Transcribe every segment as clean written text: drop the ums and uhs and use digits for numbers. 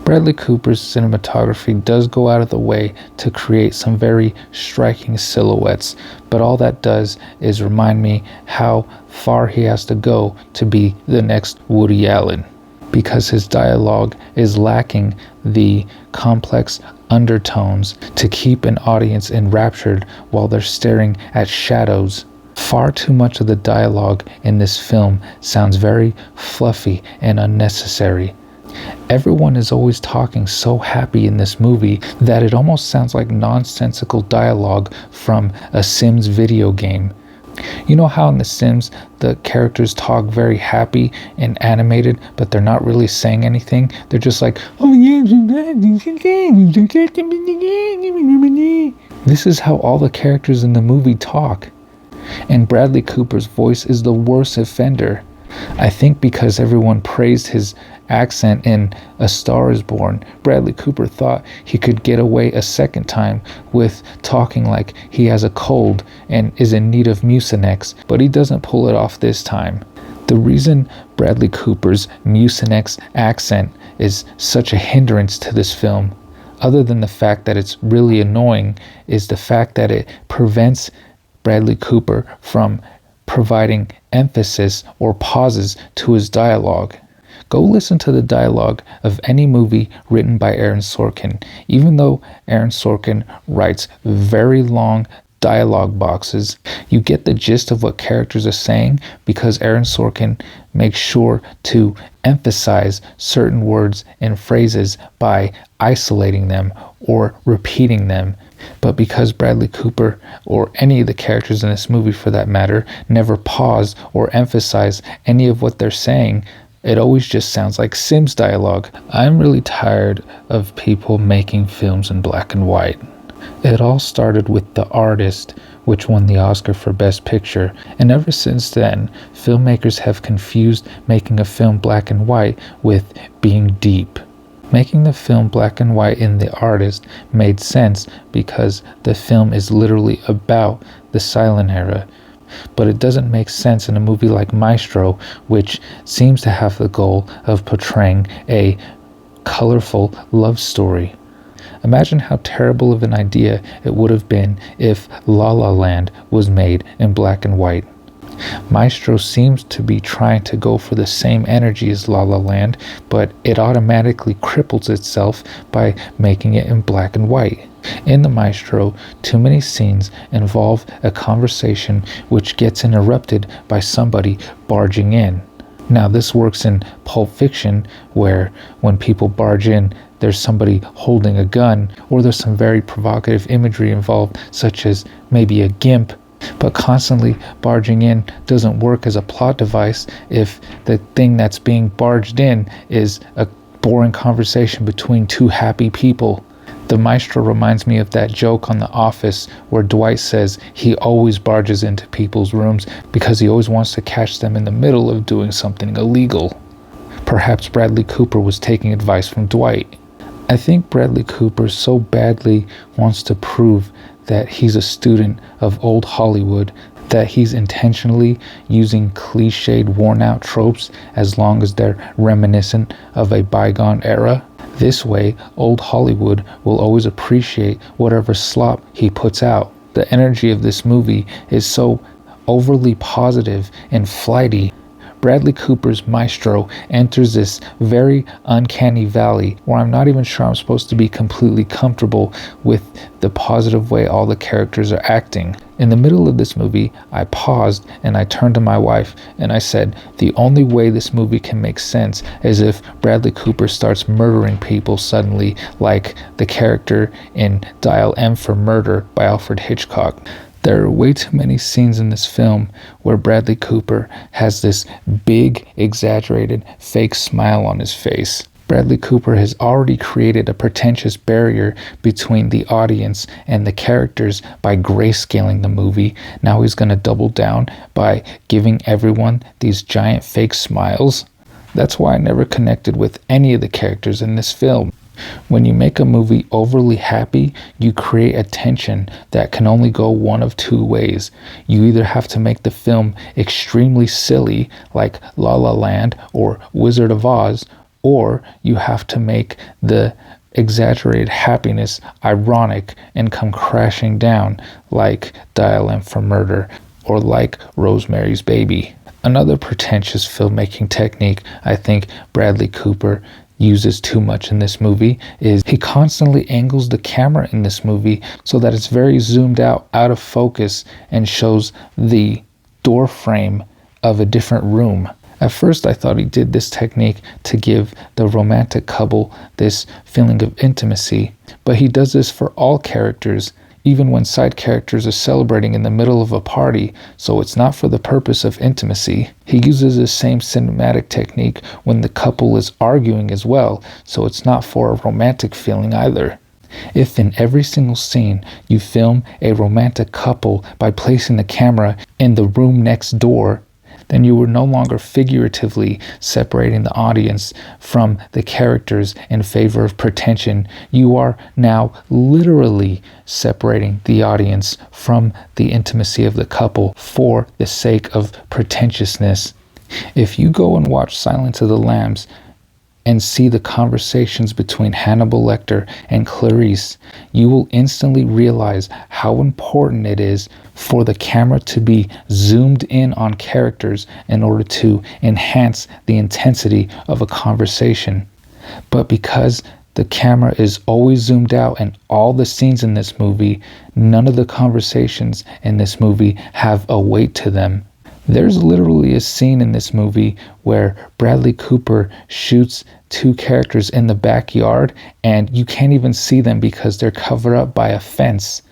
Bradley Cooper's cinematography does go out of the way to create some very striking silhouettes, but all that does is remind me how far he has to go to be the next Woody Allen, because his dialogue is lacking the complex undertones to keep an audience enraptured while they're staring at shadows. Far too much of the dialogue in this film sounds very fluffy and unnecessary. Everyone is always talking so happy in this movie that it almost sounds like nonsensical dialogue from a Sims video game. You know how in The Sims the characters talk very happy and animated, but they're not really saying anything? They're just like, oh yeah. This is how all the characters in the movie talk. And Bradley Cooper's voice is the worst offender. I think because everyone praised his accent in A Star is Born, Bradley Cooper thought he could get away a second time with talking like he has a cold and is in need of Mucinex, but he doesn't pull it off this time. The reason Bradley Cooper's Mucinex accent is such a hindrance to this film, other than the fact that it's really annoying, is the fact that it prevents Bradley Cooper from providing emphasis or pauses to his dialogue. Go listen to the dialogue of any movie written by Aaron Sorkin. Even though Aaron Sorkin writes very long dialogue boxes, you get the gist of what characters are saying because Aaron Sorkin makes sure to emphasize certain words and phrases by isolating them or repeating them. But because Bradley Cooper, or any of the characters in this movie for that matter, never pause or emphasize any of what they're saying, it always just sounds like Sims dialogue. I'm really tired of people making films in black and white. It all started with The Artist, which won the Oscar for Best Picture, and ever since then, filmmakers have confused making a film black and white with being deep. Making the film black and white in The Artist made sense because the film is literally about the silent era. But it doesn't make sense in a movie like Maestro, which seems to have the goal of portraying a colorful love story. Imagine how terrible of an idea it would have been if La La Land was made in black and white. Maestro seems to be trying to go for the same energy as La La Land, but it automatically cripples itself by making it in black and white. In the Maestro, too many scenes involve a conversation which gets interrupted by somebody barging in. Now, this works in Pulp Fiction, where when people barge in, there's somebody holding a gun, or there's some very provocative imagery involved, such as maybe a GIMP. But constantly barging in doesn't work as a plot device if the thing that's being barged in is a boring conversation between two happy people. The Maestro reminds me of that joke on The Office where Dwight says he always barges into people's rooms because he always wants to catch them in the middle of doing something illegal. Perhaps Bradley Cooper was taking advice from Dwight. I think Bradley Cooper so badly wants to prove that he's a student of old Hollywood that he's intentionally using cliched, worn-out tropes as long as they're reminiscent of a bygone era. This way, old Hollywood will always appreciate whatever slop he puts out. The energy of this movie is so overly positive and flighty. Bradley Cooper's Maestro enters this very uncanny valley where I'm not even sure I'm supposed to be completely comfortable with the positive way all the characters are acting. In the middle of this movie, I paused and I turned to my wife and I said, the only way this movie can make sense is if Bradley Cooper starts murdering people suddenly, like the character in Dial M for Murder by Alfred Hitchcock. There are way too many scenes in this film where Bradley Cooper has this big, exaggerated, fake smile on his face. Bradley Cooper has already created a pretentious barrier between the audience and the characters by grayscaling the movie. Now he's going to double down by giving everyone these giant fake smiles. That's why I never connected with any of the characters in this film. When you make a movie overly happy, you create a tension that can only go one of two ways. You either have to make the film extremely silly, like La La Land or Wizard of Oz, or you have to make the exaggerated happiness ironic and come crashing down like Dial M for Murder or like Rosemary's Baby. Another pretentious filmmaking technique I think Bradley Cooper uses too much in this movie is he constantly angles the camera in this movie so that it's very zoomed out of focus, and shows the door frame of a different room. At first I thought he did this technique to give the romantic couple this feeling of intimacy, but he does this for all characters, even when side characters are celebrating in the middle of a party, so it's not for the purpose of intimacy. He uses the same cinematic technique when the couple is arguing as well, so it's not for a romantic feeling either. If in every single scene you film a romantic couple by placing the camera in the room next door, then you were no longer figuratively separating the audience from the characters in favor of pretension. You are now literally separating the audience from the intimacy of the couple for the sake of pretentiousness. If you go and watch Silence of the Lambs and see the conversations between Hannibal Lecter and Clarice, you will instantly realize how important it is for the camera to be zoomed in on characters in order to enhance the intensity of a conversation. But because the camera is always zoomed out in all the scenes in this movie, none of the conversations in this movie have a weight to them. There's literally a scene in this movie where Bradley Cooper shoots two characters in the backyard and you can't even see them because they're covered up by a fence.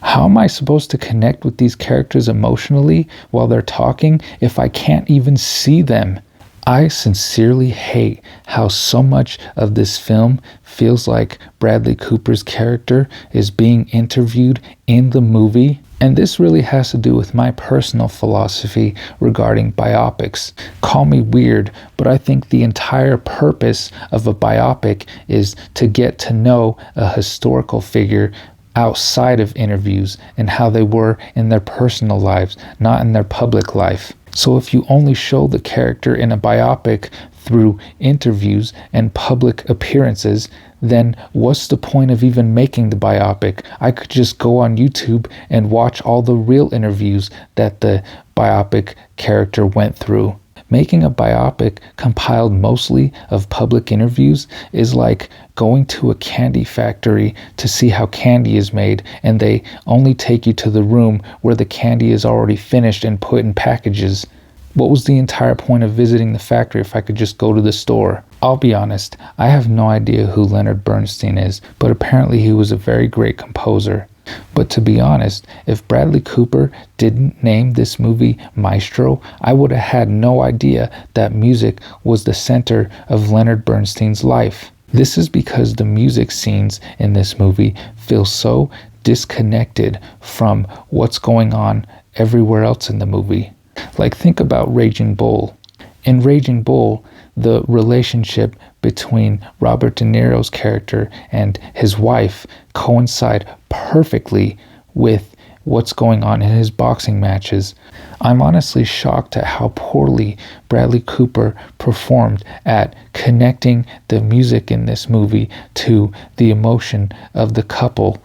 How am I supposed to connect with these characters emotionally while they're talking if I can't even see them? I sincerely hate how so much of this film feels like Bradley Cooper's character is being interviewed in the movie. And this really has to do with my personal philosophy regarding biopics. Call me weird, but I think the entire purpose of a biopic is to get to know a historical figure outside of interviews and how they were in their personal lives, not in their public life. So if you only show the character in a biopic through interviews and public appearances, then what's the point of even making the biopic? I could just go on YouTube and watch all the real interviews that the biopic character went through. Making a biopic compiled mostly of public interviews is like going to a candy factory to see how candy is made, and they only take you to the room where the candy is already finished and put in packages. What was the entire point of visiting the factory if I could just go to the store? I'll be honest, I have no idea who Leonard Bernstein is, but apparently he was a very great composer. But to be honest, if Bradley Cooper didn't name this movie Maestro, I would have had no idea that music was the center of Leonard Bernstein's life. This is because the music scenes in this movie feel so disconnected from what's going on everywhere else in the movie. Like, think about Raging Bull. In Raging Bull, the relationship between Robert De Niro's character and his wife coincide perfectly with what's going on in his boxing matches. I'm honestly shocked at how poorly Bradley Cooper performed at connecting the music in this movie to the emotion of the couple,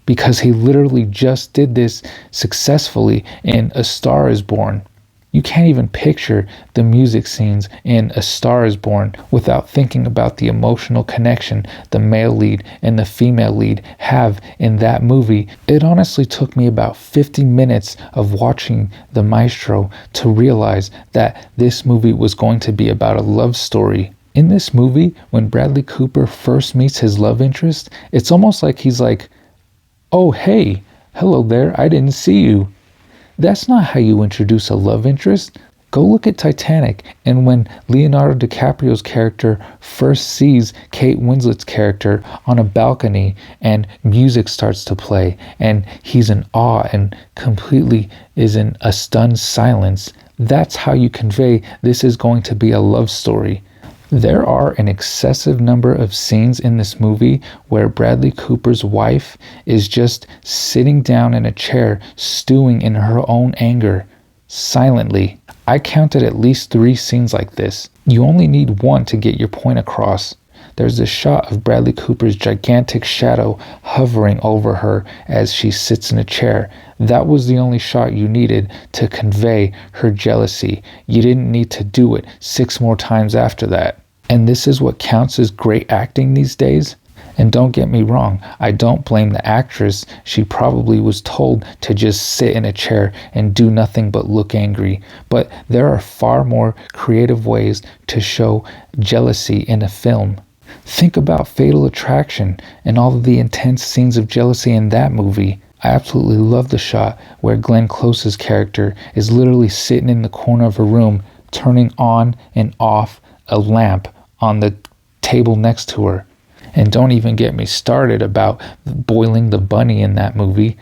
because he literally just did this successfully in A Star is Born. You can't even picture the music scenes in A Star is Born without thinking about the emotional connection the male lead and the female lead have in that movie. It honestly took me about 50 minutes of watching The Maestro to realize that this movie was going to be about a love story. In this movie, when Bradley Cooper first meets his love interest, it's almost like he's like, "Oh, hey, hello there, I didn't see you." That's not how you introduce a love interest. Go look at Titanic, and when Leonardo DiCaprio's character first sees Kate Winslet's character on a balcony and music starts to play and he's in awe and completely is in a stunned silence, that's how you convey this is going to be a love story. There are an excessive number of scenes in this movie where Bradley Cooper's wife is just sitting down in a chair, stewing in her own anger, silently. I counted at least 3 scenes like this. You only need one to get your point across. There's a shot of Bradley Cooper's gigantic shadow hovering over her as she sits in a chair. That was the only shot you needed to convey her jealousy. You didn't need to do it 6 more times after that. And this is what counts as great acting these days? And don't get me wrong, I don't blame the actress. She probably was told to just sit in a chair and do nothing but look angry. But there are far more creative ways to show jealousy in a film. Think about Fatal Attraction and all of the intense scenes of jealousy in that movie. I absolutely love the shot where Glenn Close's character is literally sitting in the corner of a room, turning on and off a lamp on the table next to her. And don't even get me started about boiling the bunny in that movie.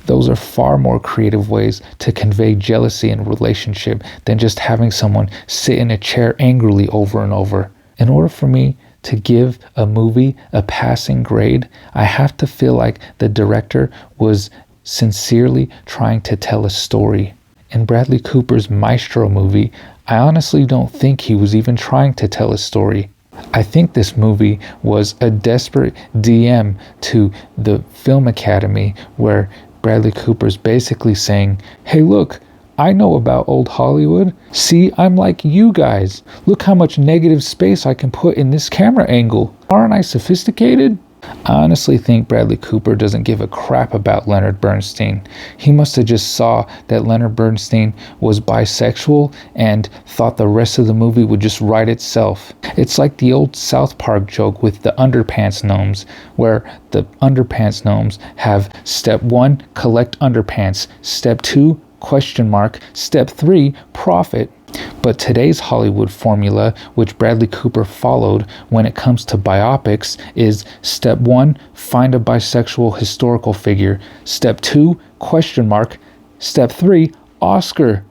Those are far more creative ways to convey jealousy in a relationship than just having someone sit in a chair angrily over and over. In order for me to give a movie a passing grade, I have to feel like the director was sincerely trying to tell a story. In Bradley Cooper's Maestro movie, I honestly don't think he was even trying to tell a story. I think this movie was a desperate DM to the Film Academy where Bradley Cooper's basically saying, hey look, I know about old Hollywood. See, I'm like you guys. Look how much negative space I can put in this camera angle. Aren't I sophisticated? I honestly think Bradley Cooper doesn't give a crap about Leonard Bernstein. He must have just saw that Leonard Bernstein was bisexual and thought the rest of the movie would just write itself. It's like the old South Park joke with the underpants gnomes, where the underpants gnomes have step 1, collect underpants, step 2, question mark, step 3, profit. But today's Hollywood formula, which Bradley Cooper followed when it comes to biopics, is step 1, find a bisexual historical figure. Step 2, question mark. Step 3, Oscar.